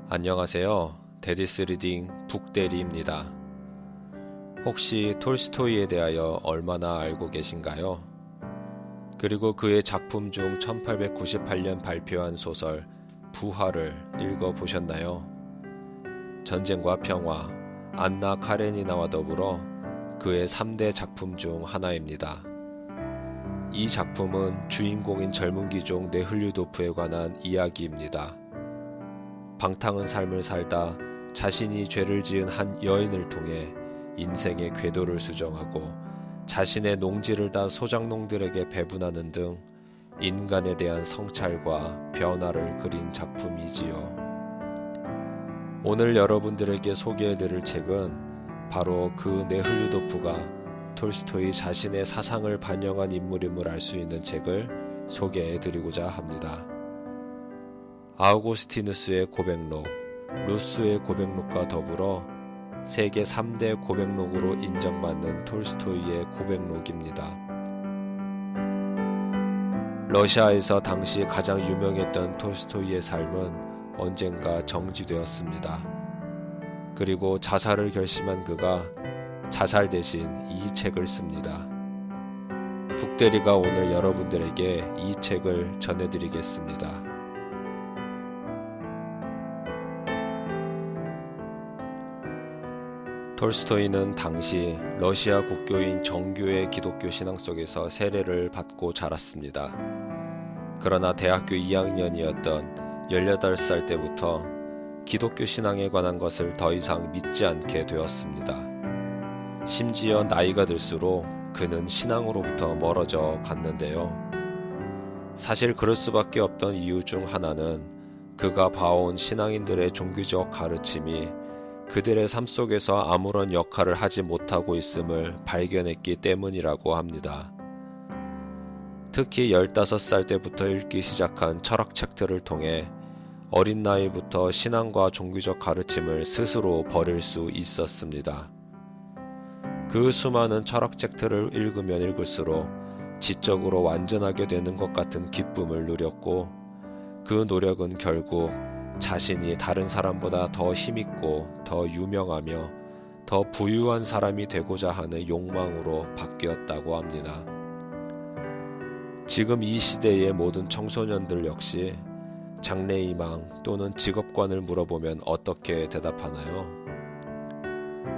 안녕하세요. 데디스 리딩 북대리입니다. 혹시 톨스토이에 대하여 얼마나 알고 계신가요? 그리고 그의 작품 중 1898년 발표한 소설 부활을 읽어보셨나요? 전쟁과 평화, 안나 카레니나와 더불어 그의 3대 작품 중 하나입니다. 이 작품은 주인공인 젊은 귀족 네흘류도프에 관한 이야기입니다. 방탕한 삶을 살다 자신이 죄를 지은 한 여인을 통해 인생의 궤도를 수정하고 자신의 농지를 다 소작농들에게 배분하는 등 인간에 대한 성찰과 변화를 그린 작품이지요. 오늘 여러분들에게 소개해드릴 책은 바로 그 네흘류도프가 톨스토이 자신의 사상을 반영한 인물임을 알 수 있는 책을 소개해드리고자 합니다. 아우구스티누스의 고백록, 루스의 고백록과 더불어 세계 3대 고백록으로 인정받는 톨스토이의 고백록입니다. 러시아에서 당시 가장 유명했던 톨스토이의 삶은 언젠가 정지되었습니다. 그리고 자살을 결심한 그가 자살 대신 이 책을 씁니다. 북대리가 오늘 여러분들에게 이 책을 전해드리겠습니다. 톨스토이는 당시 러시아 국교인 정교의 기독교 신앙 속에서 세례를 받고 자랐습니다. 그러나 대학교 2학년이었던 18살 때부터 기독교 신앙에 관한 것을 더 이상 믿지 않게 되었습니다. 심지어 나이가 들수록 그는 신앙으로부터 멀어져 갔는데요. 사실 그럴 수밖에 없던 이유 중 하나는 그가 봐온 신앙인들의 종교적 가르침이 그들의 삶 속에서 아무런 역할을 하지 못하고 있음을 발견했기 때문이라고 합니다. 특히 15살 때부터 읽기 시작한 철학책들을 통해 어린 나이부터 신앙과 종교적 가르침을 스스로 버릴 수 있었습니다. 그 수많은 철학책들을 읽으면 읽을수록 지적으로 완전하게 되는 것 같은 기쁨을 누렸고 그 노력은 결국 자신이 다른 사람보다 더 힘있고 더 유명하며 더 부유한 사람이 되고자 하는 욕망으로 바뀌었다고 합니다. 지금 이 시대의 모든 청소년들 역시 장래희망 또는 직업관을 물어보면 어떻게 대답하나요?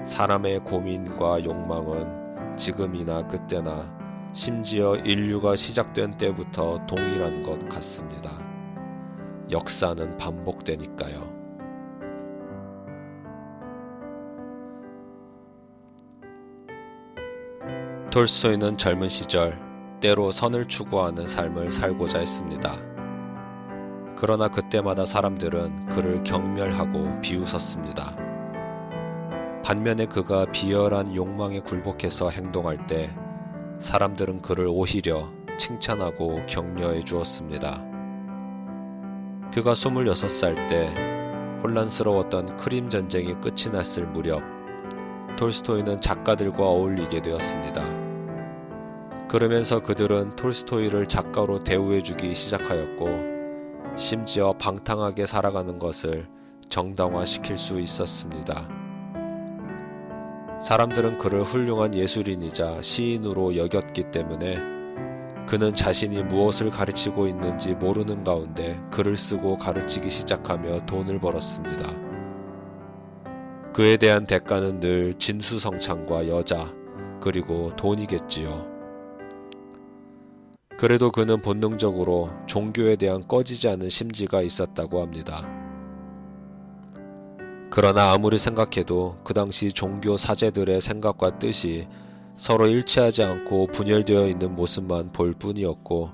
사람의 고민과 욕망은 지금이나 그때나 심지어 인류가 시작된 때부터 동일한 것 같습니다. 역사는 반복되니까요. 톨스토이는 젊은 시절 때로 선을 추구하는 삶을 살고자 했습니다. 그러나 그때마다 사람들은 그를 경멸하고 비웃었습니다. 반면에 그가 비열한 욕망에 굴복해서 행동할 때 사람들은 그를 오히려 칭찬하고 격려해 주었습니다. 그가 26살 때 혼란스러웠던 크림 전쟁이 끝이 났을 무렵 톨스토이는 작가들과 어울리게 되었습니다. 그러면서 그들은 톨스토이를 작가로 대우해주기 시작하였고 심지어 방탕하게 살아가는 것을 정당화시킬 수 있었습니다. 사람들은 그를 훌륭한 예술인이자 시인으로 여겼기 때문에 그는 자신이 무엇을 가르치고 있는지 모르는 가운데 글을 쓰고 가르치기 시작하며 돈을 벌었습니다. 그에 대한 대가는 늘 진수성찬과 여자, 그리고 돈이겠지요. 그래도 그는 본능적으로 종교에 대한 꺼지지 않은 심지가 있었다고 합니다. 그러나 아무리 생각해도 그 당시 종교 사제들의 생각과 뜻이 서로 일치하지 않고 분열되어 있는 모습만 볼 뿐이었고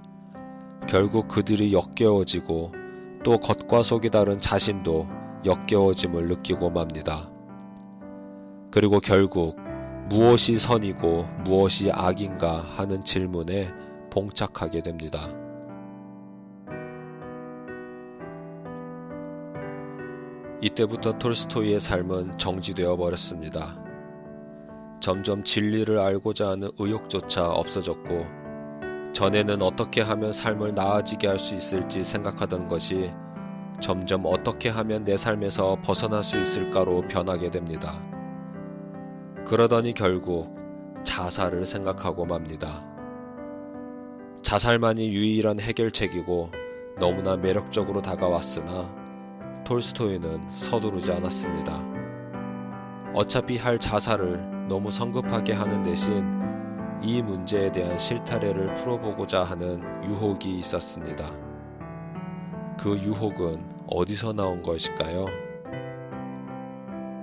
결국 그들이 역겨워지고 또 겉과 속이 다른 자신도 역겨워짐을 느끼고 맙니다. 그리고 결국 무엇이 선이고 무엇이 악인가 하는 질문에 봉착하게 됩니다. 이때부터 톨스토이의 삶은 정지되어 버렸습니다. 점점 진리를 알고자 하는 의욕조차 없어졌고 전에는 어떻게 하면 삶을 나아지게 할 수 있을지 생각하던 것이 점점 어떻게 하면 내 삶에서 벗어날 수 있을까로 변하게 됩니다. 그러더니 결국 자살을 생각하고 맙니다. 자살만이 유일한 해결책이고 너무나 매력적으로 다가왔으나 톨스토이는 서두르지 않았습니다. 어차피 할 자살을 너무 성급하게 하는 대신 이 문제에 대한 실타래를 풀어보고자 하는 유혹이 있었습니다. 그 유혹은 어디서 나온 것일까요?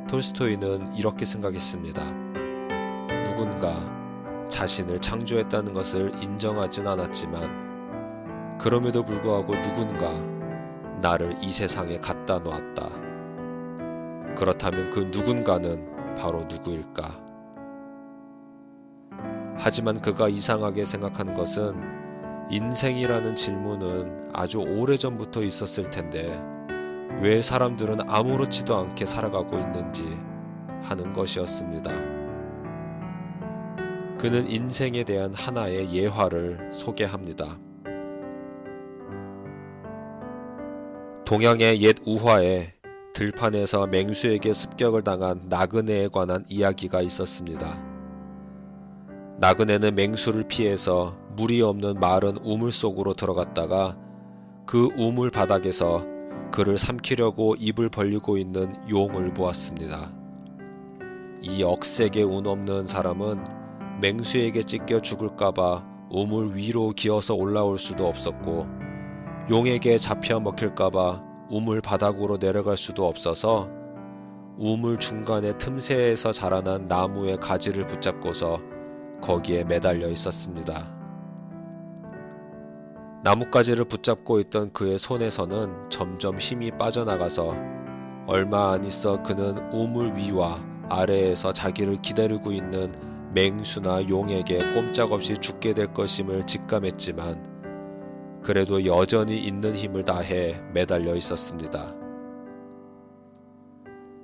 톨스토이는 이렇게 생각했습니다. 누군가 자신을 창조했다는 것을 인정하진 않았지만 그럼에도 불구하고 누군가 나를 이 세상에 갖다 놓았다. 그렇다면 그 누군가는 바로 누구일까? 하지만 그가 이상하게 생각하는 것은 인생이라는 질문은 아주 오래전부터 있었을 텐데 왜 사람들은 아무렇지도 않게 살아가고 있는지 하는 것이었습니다. 그는 인생에 대한 하나의 예화를 소개합니다. 동양의 옛 우화에 들판에서 맹수에게 습격을 당한 나그네에 관한 이야기가 있었습니다. 나그네는 맹수를 피해서 물이 없는 마른 우물 속으로 들어갔다가 그 우물 바닥에서 그를 삼키려고 입을 벌리고 있는 용을 보았습니다. 이 억세게 운 없는 사람은 맹수에게 찢겨 죽을까봐 우물 위로 기어서 올라올 수도 없었고 용에게 잡혀 먹힐까봐 우물 바닥으로 내려갈 수도 없어서 우물 중간의 틈새에서 자라난 나무의 가지를 붙잡고서 거기에 매달려 있었습니다. 나뭇가지를 붙잡고 있던 그의 손에서는 점점 힘이 빠져나가서 얼마 안 있어 그는 우물 위와 아래에서 자기를 기다리고 있는 맹수나 용에게 꼼짝없이 죽게 될 것임을 직감했지만 그래도 여전히 있는 힘을 다해 매달려 있었습니다.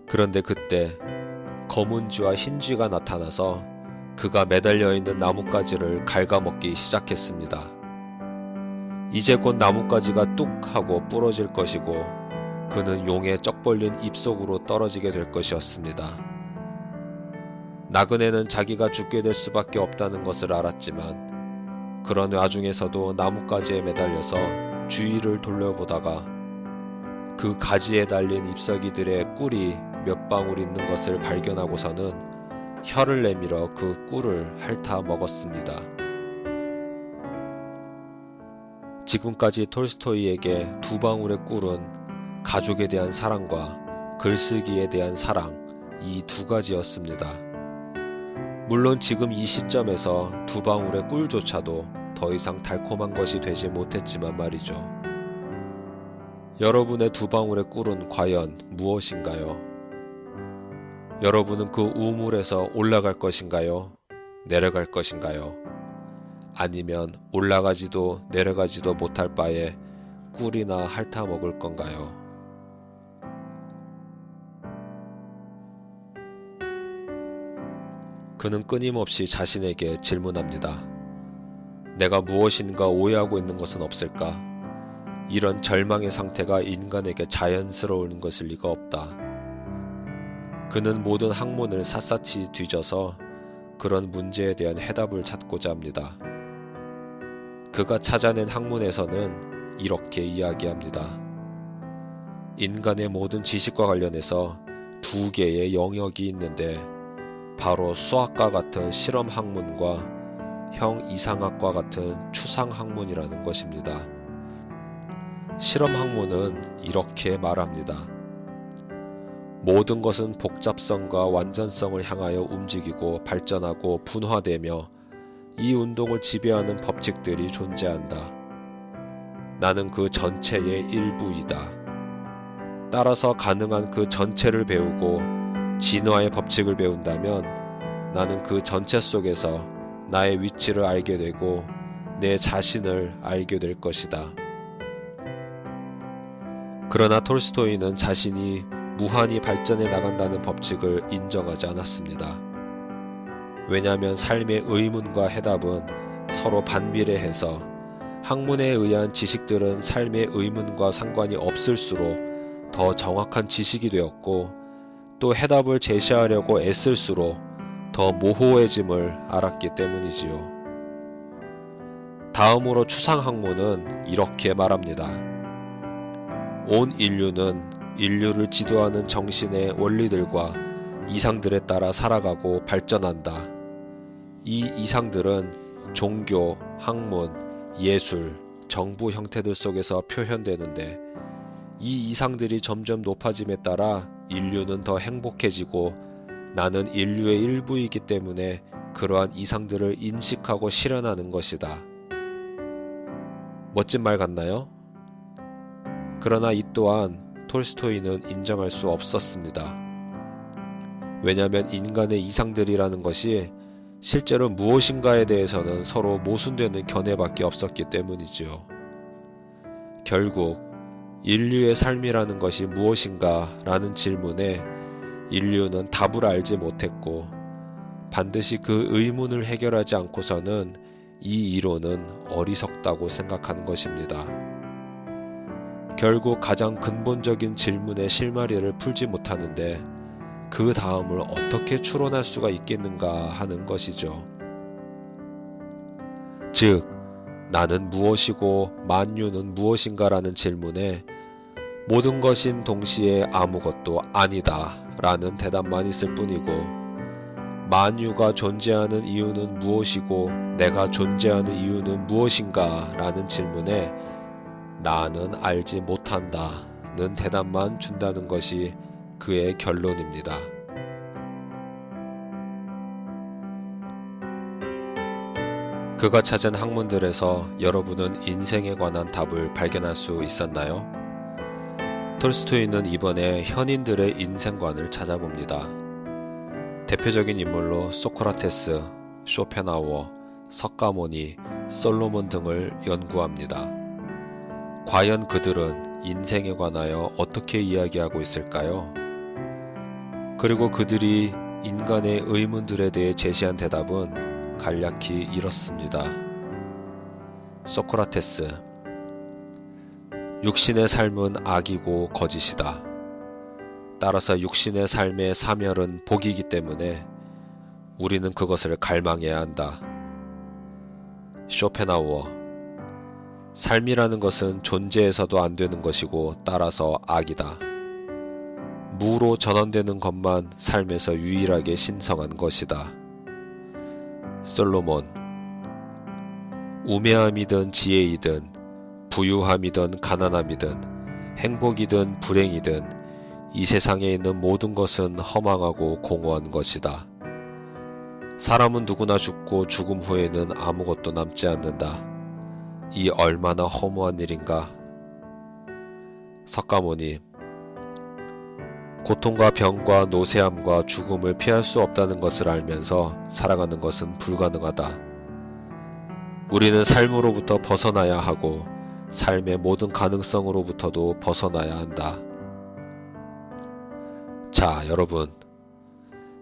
그런데 그때 검은 쥐와 흰 쥐가 나타나서 그가 매달려 있는 나뭇가지를 갉아먹기 시작했습니다. 이제 곧 나뭇가지가 뚝 하고 부러질 것이고 그는 용의 쩍 벌린 입속으로 떨어지게 될 것이었습니다. 나그네는 자기가 죽게 될 수밖에 없다는 것을 알았지만 그런 와중에서도 나뭇가지에 매달려서 주위를 돌려보다가 그 가지에 달린 잎사귀들의 꿀이 몇 방울 있는 것을 발견하고서는 혀를 내밀어 그 꿀을 핥아 먹었습니다. 지금까지 톨스토이에게 두 방울의 꿀은 가족에 대한 사랑과 글쓰기에 대한 사랑, 이 두 가지였습니다. 물론 지금 이 시점에서 두 방울의 꿀조차도 더 이상 달콤한 것이 되지 못했지만 말이죠. 여러분의 두 방울의 꿀은 과연 무엇인가요? 여러분은 그 우물에서 올라갈 것인가요? 내려갈 것인가요? 아니면 올라가지도 내려가지도 못할 바에 꿀이나 핥아 먹을 건가요? 그는 끊임없이 자신에게 질문합니다. 내가 무엇인가 오해하고 있는 것은 없을까? 이런 절망의 상태가 인간에게 자연스러운 것일 리가 없다. 그는 모든 학문을 샅샅이 뒤져서 그런 문제에 대한 해답을 찾고자 합니다. 그가 찾아낸 학문에서는 이렇게 이야기합니다. 인간의 모든 지식과 관련해서 두 개의 영역이 있는데 바로 수학과 같은 실험 학문과 형 이상학과 같은 추상 학문이라는 것입니다. 실험 학문은 이렇게 말합니다. 모든 것은 복잡성과 완전성을 향하여 움직이고 발전하고 분화되며 이 운동을 지배하는 법칙들이 존재한다. 나는 그 전체의 일부이다. 따라서 가능한 그 전체를 배우고 진화의 법칙을 배운다면 나는 그 전체 속에서 나의 위치를 알게 되고 내 자신을 알게 될 것이다. 그러나 톨스토이는 자신이 무한히 발전해 나간다는 법칙을 인정하지 않았습니다. 왜냐하면 삶의 의문과 해답은 서로 반비례해서 학문에 의한 지식들은 삶의 의문과 상관이 없을수록 더 정확한 지식이 되었고, 또 해답을 제시하려고 애쓸수록 더 모호해짐을 알았기 때문이지요. 다음으로 추상학문은 이렇게 말합니다. 온 인류는 인류를 지도하는 정신의 원리들과 이상들에 따라 살아가고 발전한다. 이 이상들은 종교, 학문, 예술, 정부 형태들 속에서 표현되는데, 이 이상들이 점점 높아짐에 따라 인류는 더 행복해지고, 나는 인류의 일부이기 때문에 그러한 이상들을 인식하고 실현하는 것이다. 멋진 말 같나요? 그러나 이 또한 톨스토이는 인정할 수 없었습니다. 왜냐하면 인간의 이상들이라는 것이 실제로 무엇인가에 대해서는 서로 모순되는 견해밖에 없었기 때문이지요. 결국 인류의 삶이라는 것이 무엇인가 라는 질문에 인류는 답을 알지 못했고, 반드시 그 의문을 해결하지 않고서는 이 이론은 어리석다고 생각하는 것입니다. 결국 가장 근본적인 질문의 실마리를 풀지 못하는데 그 다음을 어떻게 추론할 수가 있겠는가 하는 것이죠. 즉, 나는 무엇이고 만유는 무엇인가라는 질문에 모든 것인 동시에 아무것도 아니다 라는 대답만 있을 뿐이고, 만유가 존재하는 이유는 무엇이고 내가 존재하는 이유는 무엇인가 라는 질문에 나는 알지 못한다는 대답만 준다는 것이 그의 결론입니다. 그가 찾은 학문들에서 여러분은 인생에 관한 답을 발견할 수 있었나요? 톨스토이는 이번에 현인들의 인생관을 찾아봅니다. 대표적인 인물로 소크라테스, 쇼펜하우어, 석가모니, 솔로몬 등을 연구합니다. 과연 그들은 인생에 관하여 어떻게 이야기하고 있을까요? 그리고 그들이 인간의 의문들에 대해 제시한 대답은 간략히 이렇습니다. 소크라테스, 육신의 삶은 악이고 거짓이다. 따라서 육신의 삶의 사멸은 복이기 때문에 우리는 그것을 갈망해야 한다. 쇼펜하우어, 삶이라는 것은 존재해서도 안 되는 것이고 따라서 악이다. 무로 전환되는 것만 삶에서 유일하게 신성한 것이다. 솔로몬, 우매함이든 지혜이든 부유함이든 가난함이든 행복이든 불행이든 이 세상에 있는 모든 것은 허망하고 공허한 것이다. 사람은 누구나 죽고 죽음 후에는 아무것도 남지 않는다. 이 얼마나 허무한 일인가. 석가모니, 고통과 병과 노쇠함과 죽음을 피할 수 없다는 것을 알면서 살아가는 것은 불가능하다. 우리는 삶으로부터 벗어나야 하고 삶의 모든 가능성으로부터도 벗어나야 한다. 자, 여러분,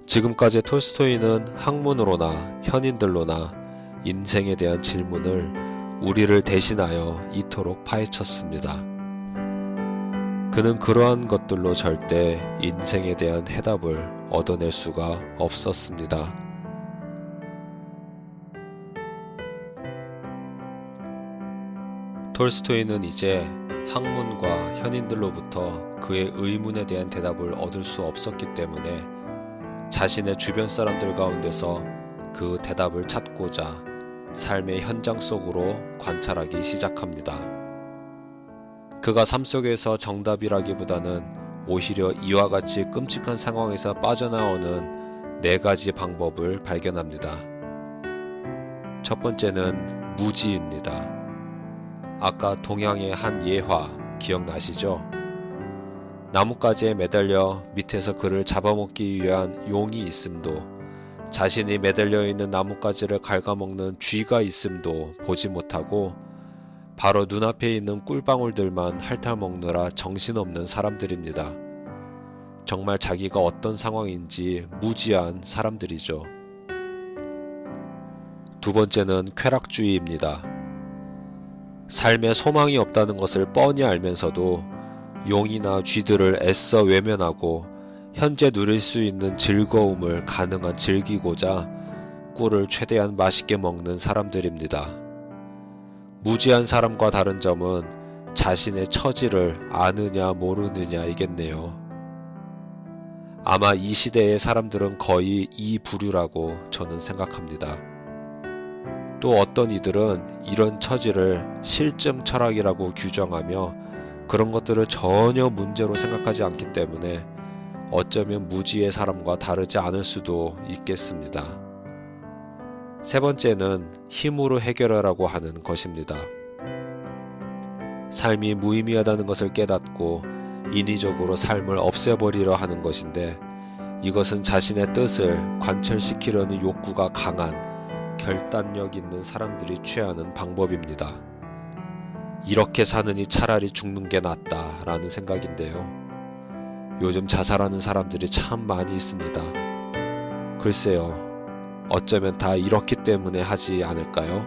지금까지 톨스토이는 학문으로나 현인들로나 인생에 대한 질문을 우리를 대신하여 이토록 파헤쳤습니다. 그는 그러한 것들로 절대 인생에 대한 해답을 얻어낼 수가 없었습니다. 톨스토이는 이제 학문과 현인들로부터 그의 의문에 대한 대답을 얻을 수 없었기 때문에 자신의 주변 사람들 가운데서 그 대답을 찾고자 삶의 현장 속으로 관찰하기 시작합니다. 그가 삶 속에서 정답이라기보다는 오히려 이와 같이 끔찍한 상황에서 빠져나오는 4가지 방법을 발견합니다. 첫 번째는 무지입니다. 아까 동양의 한 예화 기억나시죠? 나뭇가지에 매달려 밑에서 그를 잡아먹기 위한 용이 있음도, 자신이 매달려 있는 나뭇가지를 갉아먹는 쥐가 있음도 보지 못하고 바로 눈앞에 있는 꿀방울들만 핥아먹느라 정신없는 사람들입니다. 정말 자기가 어떤 상황인지 무지한 사람들이죠. 두 번째는 쾌락주의입니다. 삶에 소망이 없다는 것을 뻔히 알면서도 용이나 쥐들을 애써 외면하고 현재 누릴 수 있는 즐거움을 가능한 즐기고자 꿀을 최대한 맛있게 먹는 사람들입니다. 무지한 사람과 다른 점은 자신의 처지를 아느냐 모르느냐이겠네요. 아마 이 시대의 사람들은 거의 이 부류라고 저는 생각합니다. 또 어떤 이들은 이런 처지를 실증 철학이라고 규정하며 그런 것들을 전혀 문제로 생각하지 않기 때문에 어쩌면 무지의 사람과 다르지 않을 수도 있겠습니다. 세 번째는 힘으로 해결하라고 하는 것입니다. 삶이 무의미하다는 것을 깨닫고 인위적으로 삶을 없애버리려 하는 것인데 이것은 자신의 뜻을 관철시키려는 욕구가 강한 결단력 있는 사람들이 취하는 방법입니다. 이렇게 사느니 차라리 죽는 게 낫다라는 생각인데요. 요즘 자살하는 사람들이 참 많이 있습니다. 글쎄요, 어쩌면 다 이렇기 때문에 하지 않을까요?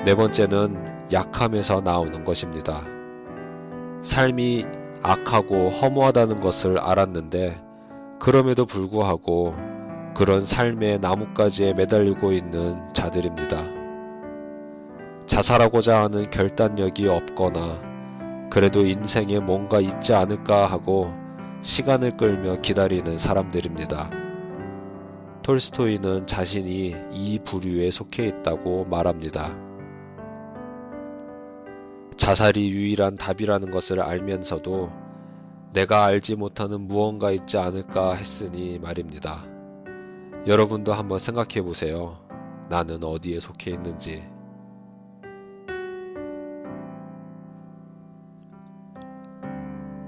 네 번째는 약함에서 나오는 것입니다. 삶이 악하고 허무하다는 것을 알았는데 그럼에도 불구하고 그런 삶의 나뭇가지에 매달리고 있는 자들입니다. 자살하고자 하는 결단력이 없거나 그래도 인생에 뭔가 있지 않을까 하고 시간을 끌며 기다리는 사람들입니다. 톨스토이는 자신이 이 부류에 속해 있다고 말합니다. 자살이 유일한 답이라는 것을 알면서도 내가 알지 못하는 무언가 있지 않을까 했으니 말입니다. 여러분도 한번 생각해 보세요. 나는 어디에 속해 있는지.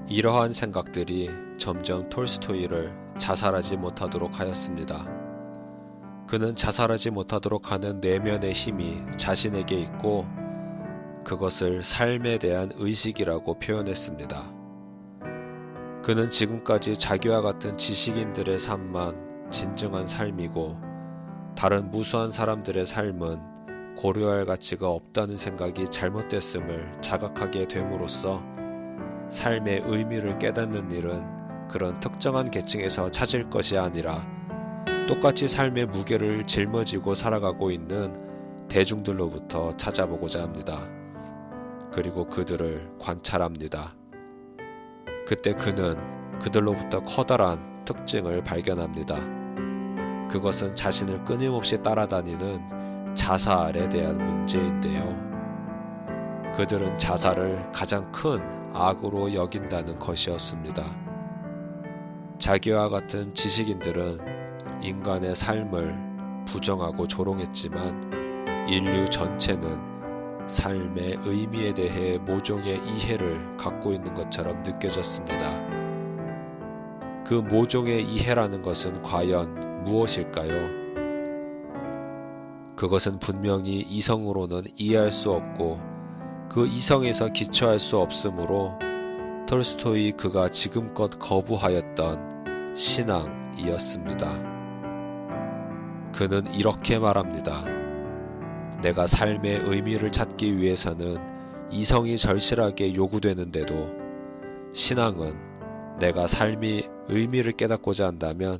이러한 생각들이 점점 톨스토이를 자살하지 못하도록 하였습니다. 그는 자살하지 못하도록 하는 내면의 힘이 자신에게 있고 그것을 삶에 대한 의식이라고 표현했습니다. 그는 지금까지 자기와 같은 지식인들의 삶만 진정한 삶이고 다른 무수한 사람들의 삶은 고려할 가치가 없다는 생각이 잘못됐음을 자각하게 됨으로써 삶의 의미를 깨닫는 일은 그런 특정한 계층에서 찾을 것이 아니라 똑같이 삶의 무게를 짊어지고 살아가고 있는 대중들로부터 찾아보고자 합니다. 그리고 그들을 관찰합니다. 그때 그는 그들로부터 커다란 특징을 발견합니다. 그것은 자신을 끊임없이 따라다니는 자살에 대한 문제인데요. 그들은 자살을 가장 큰 악으로 여긴다는 것이었습니다. 자기와 같은 지식인들은 인간의 삶을 부정하고 조롱했지만 인류 전체는 삶의 의미에 대해 모종의 이해를 갖고 있는 것처럼 느껴졌습니다. 그 모종의 이해라는 것은 과연 무엇일까요? 그것은 분명히 이성으로는 이해할 수 없고 그 이성에서 기초할 수 없으므로 톨스토이 그가 지금껏 거부하였던 신앙이었습니다. 그는 이렇게 말합니다. 내가 삶의 의미를 찾기 위해서는 이성이 절실하게 요구되는데도 신앙은 내가 삶이 의미를 깨닫고자 한다면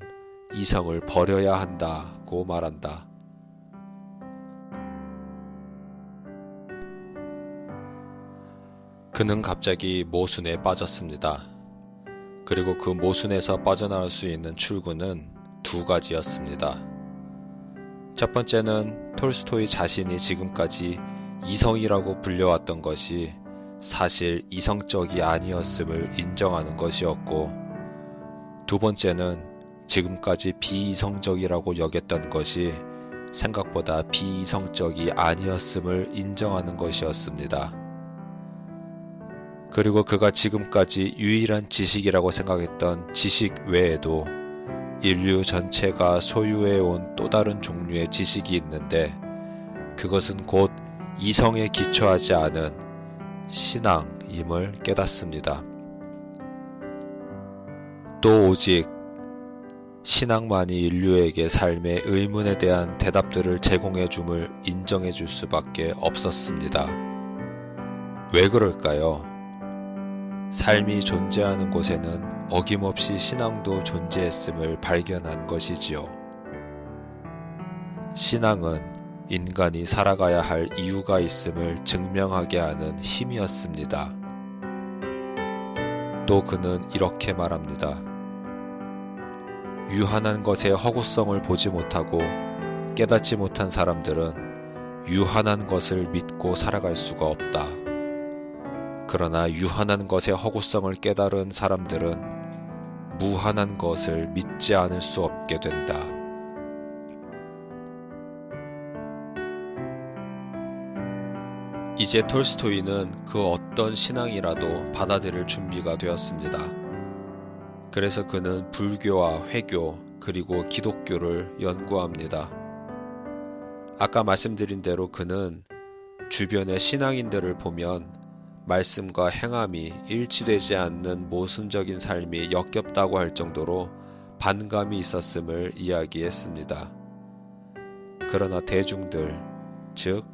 이성을 버려야 한다고 말한다. 그는 갑자기 모순에 빠졌습니다. 그리고 그 모순에서 빠져나올 수 있는 출구는 두 가지였습니다. 첫 번째는 톨스토이 자신이 지금까지 이성이라고 불려왔던 것이 사실 이성적이 아니었음을 인정하는 것이었고, 두 번째는 지금까지 비이성적이라고 여겼던 것이 생각보다 비이성적이 아니었음을 인정하는 것이었습니다. 그리고 그가 지금까지 유일한 지식이라고 생각했던 지식 외에도 인류 전체가 소유해온 또 다른 종류의 지식이 있는데 그것은 곧 이성에 기초하지 않은 신앙임을 깨닫습니다. 또 오직 신앙만이 인류에게 삶의 의문에 대한 대답들을 제공해 줌을 인정해 줄 수밖에 없었습니다. 왜 그럴까요? 삶이 존재하는 곳에는 어김없이 신앙도 존재했음을 발견한 것이지요. 신앙은 인간이 살아가야 할 이유가 있음을 증명하게 하는 힘이었습니다. 또 그는 이렇게 말합니다. 유한한 것의 허구성을 보지 못하고 깨닫지 못한 사람들은 유한한 것을 믿고 살아갈 수가 없다. 그러나 유한한 것의 허구성을 깨달은 사람들은 무한한 것을 믿지 않을 수 없게 된다. 이제 톨스토이는 그 어떤 신앙이라도 받아들일 준비가 되었습니다. 그래서 그는 불교와 회교 그리고 기독교를 연구합니다. 아까 말씀드린 대로 그는 주변의 신앙인들을 보면 말씀과 행함이 일치되지 않는 모순적인 삶이 역겹다고 할 정도로 반감이 있었음을 이야기했습니다. 그러나 대중들, 즉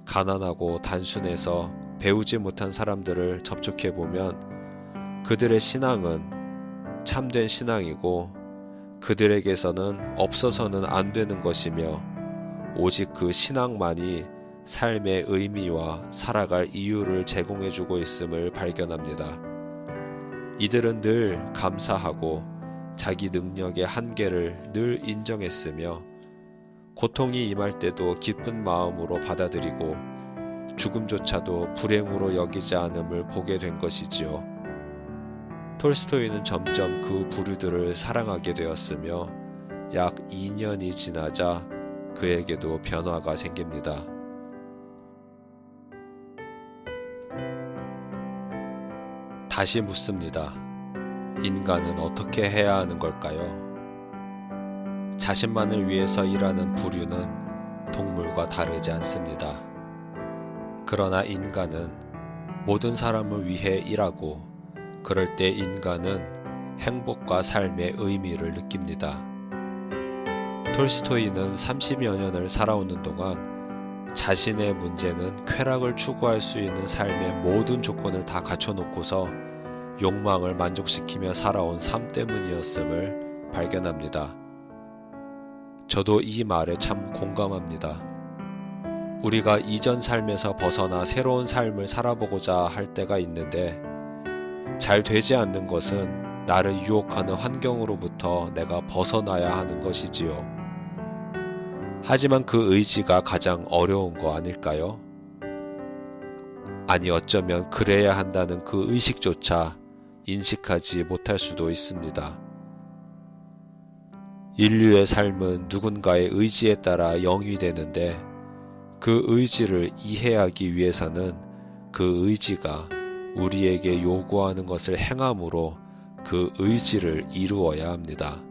가난하고 단순해서 배우지 못한 사람들을 접촉해보면 그들의 신앙은 참된 신앙이고 그들에게서는 없어서는 안 되는 것이며 오직 그 신앙만이 삶의 의미와 살아갈 이유를 제공해주고 있음을 발견합니다. 이들은 늘 감사하고 자기 능력의 한계를 늘 인정했으며 고통이 임할 때도 기쁜 마음으로 받아들이고 죽음조차도 불행으로 여기지 않음을 보게 된 것이지요. 톨스토이는 점점 그 부류들을 사랑하게 되었으며 약 2년이 지나자 그에게도 변화가 생깁니다. 다시 묻습니다. 인간은 어떻게 해야 하는 걸까요? 자신만을 위해서 일하는 부류는 동물과 다르지 않습니다. 그러나 인간은 모든 사람을 위해 일하고 그럴 때 인간은 행복과 삶의 의미를 느낍니다. 톨스토이는 30여 년을 살아오는 동안 자신의 문제는 쾌락을 추구할 수 있는 삶의 모든 조건을 다 갖춰놓고서 욕망을 만족시키며 살아온 삶 때문이었음을 발견합니다. 저도 이 말에 참 공감합니다. 우리가 이전 삶에서 벗어나 새로운 삶을 살아보고자 할 때가 있는데 잘 되지 않는 것은 나를 유혹하는 환경으로부터 내가 벗어나야 하는 것이지요. 하지만 그 의지가 가장 어려운 거 아닐까요? 아니 어쩌면 그래야 한다는 그 의식조차 인식하지 못할 수도 있습니다. 인류의 삶은 누군가의 의지에 따라 영위되는데 그 의지를 이해하기 위해서는 그 의지가 우리에게 요구하는 것을 행함으로 그 의지를 이루어야 합니다.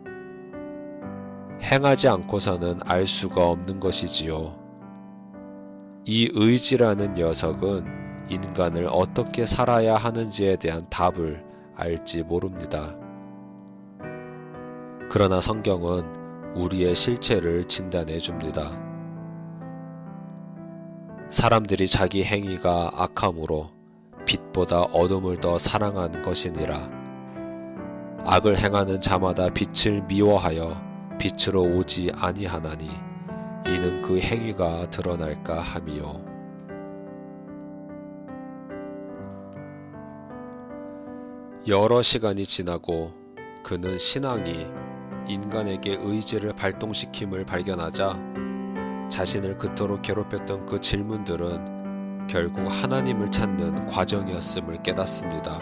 행하지 않고서는 알 수가 없는 것이지요. 이 의지라는 녀석은 인간을 어떻게 살아야 하는지에 대한 답을 알지 모릅니다. 그러나 성경은 우리의 실체를 진단해 줍니다. 사람들이 자기 행위가 악함으로 빛보다 어둠을 더 사랑하는 것이니라. 악을 행하는 자마다 빛을 미워하여 빛으로 오지 아니하나니 이는 그 행위가 드러날까 함이요. 여러 시간이 지나고 그는 신앙이 인간에게 의지를 발동시킴을 발견하자 자신을 그토록 괴롭혔던 그 질문들은 결국 하나님을 찾는 과정이었음을 깨닫습니다.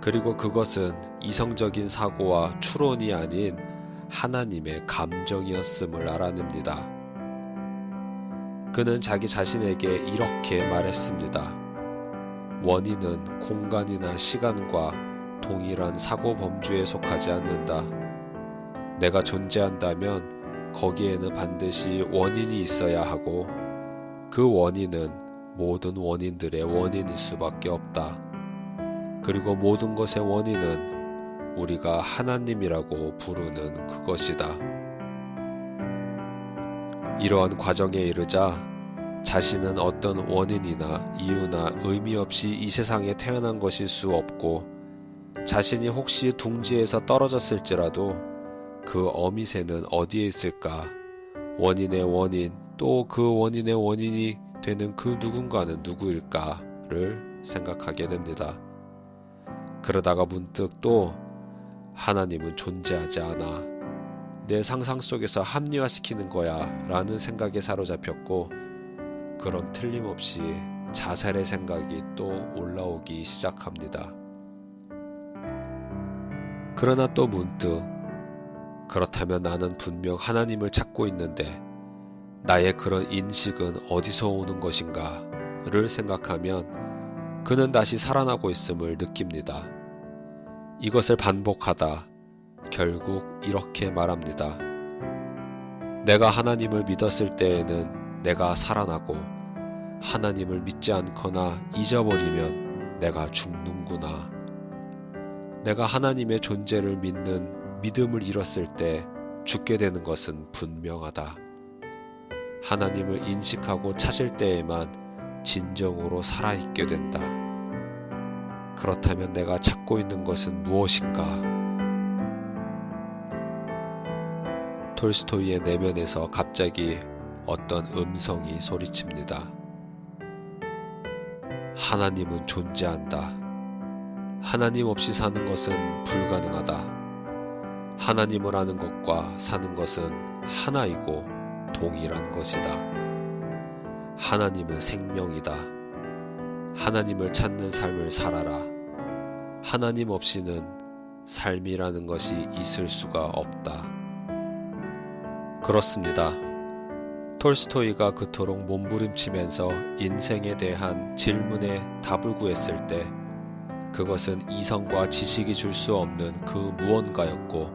그리고 그것은 이성적인 사고와 추론이 아닌 하나님의 감정이었음을 알아냅니다. 그는 자기 자신에게 이렇게 말했습니다. 원인은 공간이나 시간과 동일한 사고 범주에 속하지 않는다. 내가 존재한다면 거기에는 반드시 원인이 있어야 하고 그 원인은 모든 원인들의 원인일 수밖에 없다. 그리고 모든 것의 원인은 우리가 하나님이라고 부르는 그것이다. 이러한 과정에 이르자 자신은 어떤 원인이나 이유나 의미 없이 이 세상에 태어난 것일 수 없고, 자신이 혹시 둥지에서 떨어졌을지라도 그 어미새는 어디에 있을까? 원인의 원인, 또 그 원인의 원인이 되는 그 누군가는 누구일까를 생각하게 됩니다. 그러다가 문득 또 하나님은 존재하지 않아, 내 상상 속에서 합리화시키는 거야 라는 생각에 사로잡혔고, 그럼 틀림없이 자살의 생각이 또 올라오기 시작합니다. 그러나 또 문득, 그렇다면 나는 분명 하나님을 찾고 있는데 나의 그런 인식은 어디서 오는 것인가 를 생각하면 그는 다시 살아나고 있음을 느낍니다. 이것을 반복하다 결국 이렇게 말합니다. 내가 하나님을 믿었을 때에는 내가 살아나고, 하나님을 믿지 않거나 잊어버리면 내가 죽는구나. 내가 하나님의 존재를 믿는 믿음을 잃었을 때 죽게 되는 것은 분명하다. 하나님을 인식하고 찾을 때에만 진정으로 살아있게 된다. 그렇다면 내가 찾고 있는 것은 무엇인가? 톨스토이의 내면에서 갑자기 어떤 음성이 소리칩니다. 하나님은 존재한다. 하나님 없이 사는 것은 불가능하다. 하나님을 아는 것과 사는 것은 하나이고 동일한 것이다. 하나님은 생명이다. 하나님을 찾는 삶을 살아라. 하나님 없이는 삶이라는 것이 있을 수가 없다. 그렇습니다. 톨스토이가 그토록 몸부림치면서 인생에 대한 질문에 답을 구했을 때 그것은 이성과 지식이 줄 수 없는 그 무언가였고,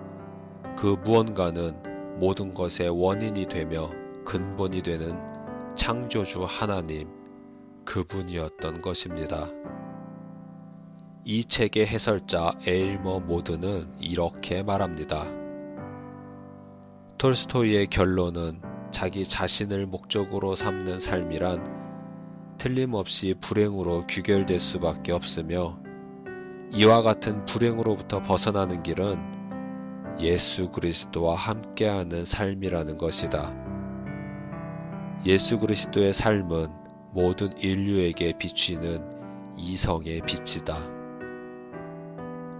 그 무언가는 모든 것의 원인이 되며 근본이 되는 창조주 하나님, 그분이었던 것입니다. 이 책의 해설자 에일머 모드는 이렇게 말합니다. 톨스토이의 결론은 자기 자신을 목적으로 삼는 삶이란 틀림없이 불행으로 귀결될 수밖에 없으며, 이와 같은 불행으로부터 벗어나는 길은 예수 그리스도와 함께하는 삶이라는 것이다. 예수 그리스도의 삶은 모든 인류에게 비추는 이성의 빛이다.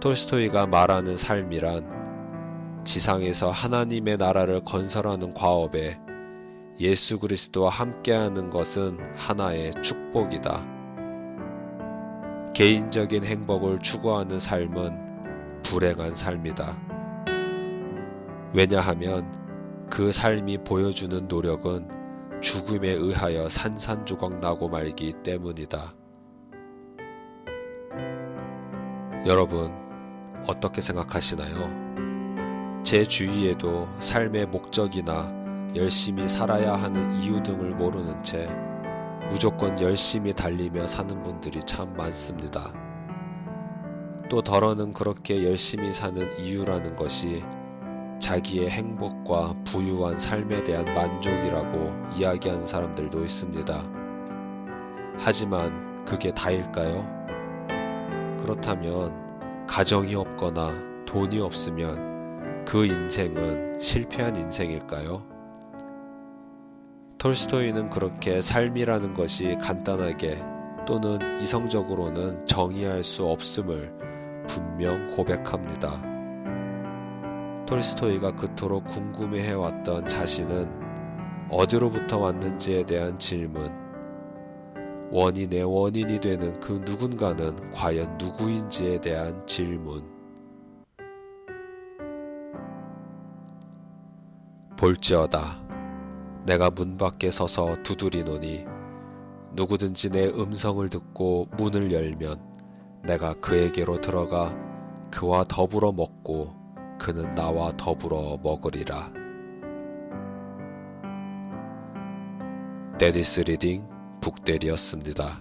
톨스토이가 말하는 삶이란 지상에서 하나님의 나라를 건설하는 과업에 예수 그리스도와 함께하는 것은 하나의 축복이다. 개인적인 행복을 추구하는 삶은 불행한 삶이다. 왜냐하면 그 삶이 보여주는 노력은 죽음에 의하여 산산조각 나고 말기 때문이다. 여러분, 어떻게 생각하시나요? 제 주위에도 삶의 목적이나 열심히 살아야 하는 이유 등을 모르는 채 무조건 열심히 달리며 사는 분들이 참 많습니다. 또 덜어는 그렇게 열심히 사는 이유라는 것이 자기의 행복과 부유한 삶에 대한 만족이라고 이야기하는 사람들도 있습니다. 하지만 그게 다일까요? 그렇다면 가정이 없거나 돈이 없으면 그 인생은 실패한 인생일까요? 톨스토이는 그렇게 삶이라는 것이 간단하게 또는 이성적으로는 정의할 수 없음을 분명 고백합니다. 톨스토이가 그토록 궁금해해왔던 자신은 어디로부터 왔는지에 대한 질문, 원인의 원인이 되는 그 누군가는 과연 누구인지에 대한 질문. 볼지어다. 내가 문 밖에 서서 두드리노니 누구든지 내 음성을 듣고 문을 열면 내가 그에게로 들어가 그와 더불어 먹고 그는 나와 더불어 먹으리라. 데디스 리딩 북대리였습니다.